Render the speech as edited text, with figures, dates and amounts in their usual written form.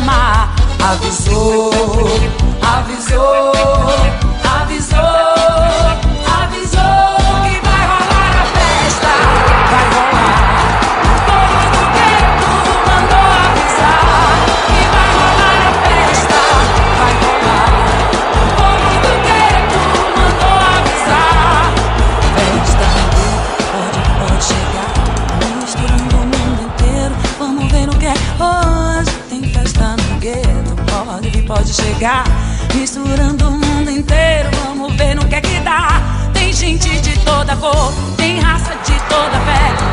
chamar. Avisou, avisou, avisou, avisou que vai rolar a festa, vai rolar. O povo do gueto mandou avisar que vai rolar a festa, vai rolar. O povo do gueto mandou avisar. Festa no gueto pode chegar, misturando o mundo inteiro. Vamos ver o que é hoje. Tem festa no gueto, pode chegar, misturando o mundo inteiro. Vamos ver no que é que dá. Tem gente de toda cor, tem raça de toda fé.